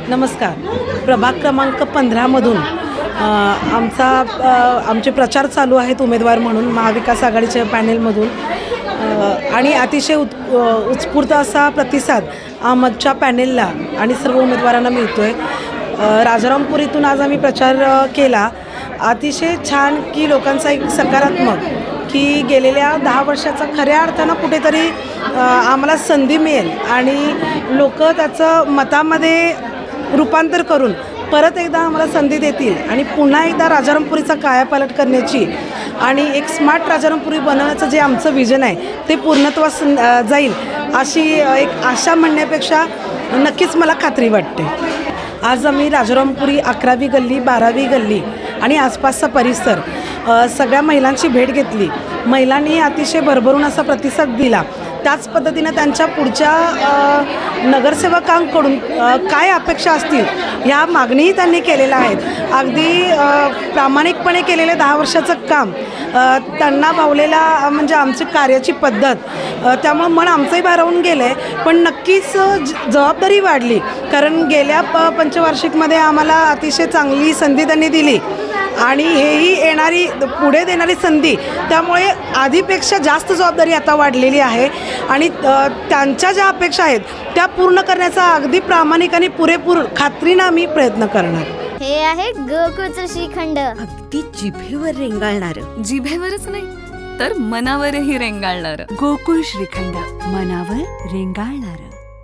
नमस्कार. प्रभाग क्रमांक 15मधून आमचे प्रचार चालू आहेत उमेदवार म्हणून महाविकास आघाडीच्या पॅनेलमधून आणि अतिशय उत्स्फूर्त असा प्रतिसाद आमच्या पॅनेलला आणि सर्व उमेदवारांना मिळतो आहे. राजारामपुरीतून आज आम्ही प्रचार केला. अतिशय छान की लोकांचा एक सकारात्मक की गेलेल्या 10 वर्षाचा खऱ्या अर्थानं कुठेतरी आम्हाला संधी मिळेल आणि लोक त्याचं मतामध्ये रूपांतर करून परत एकदा आम्हाला संधी देतील आणि पुन्हा एकदा राजारामपुरीचा कायापालट करण्याची आणि एक स्मार्ट राजारामपुरी बनवण्याचं जे आमचं विजन आहे ते पूर्णत्वास जाईल अशी एक आशा म्हणण्यापेक्षा नक्कीच मला खात्री वाटते. आज आम्ही राजारामपुरी 11वी गल्ली 12वी गल्ली आणि आसपासचा परिसर सगळ्या महिलांची भेट घेतली. महिलांनी अतिशय भरभरून असा प्रतिसाद दिला. त्याच पद्धतीनं त्यांच्या पुढच्या नगरसेवकांकडून काय अपेक्षा असतील ह्या मागणीही त्यांनी केलेल्या आहेत. अगदी प्रामाणिकपणे केलेलं 10 वर्षाचं काम त्यांना भावलेला म्हणजे आमची कार्याची पद्धत त्यामुळं मन आमचंही भारावून गेलं आहे. पण नक्कीच जबाबदारी वाढली कारण गेल्या पंचवार्षिकमध्ये आम्हाला अतिशय चांगली संधी त्यांनी दिली आणि हेही पुढे देणारी संधी त्यामुळे आधीपेक्षा जास्त जबाबदारी आता वाढलेली आहे आणि त्यांच्या ज्या अपेक्षा आहेत त्या पूर्ण करण्याचा अगदी प्रामाणिक आणि पुरेपूर खात्रीनं आम्ही प्रयत्न करणार. हे आहे गोकुळचं श्रीखंड. अगदी जिभेवर रेंगाळणारं. जिभेवरच नाही तर मनावरही रेंगाळणारं. गोकुळ श्रीखंड, मनावर रेंगाळणारं.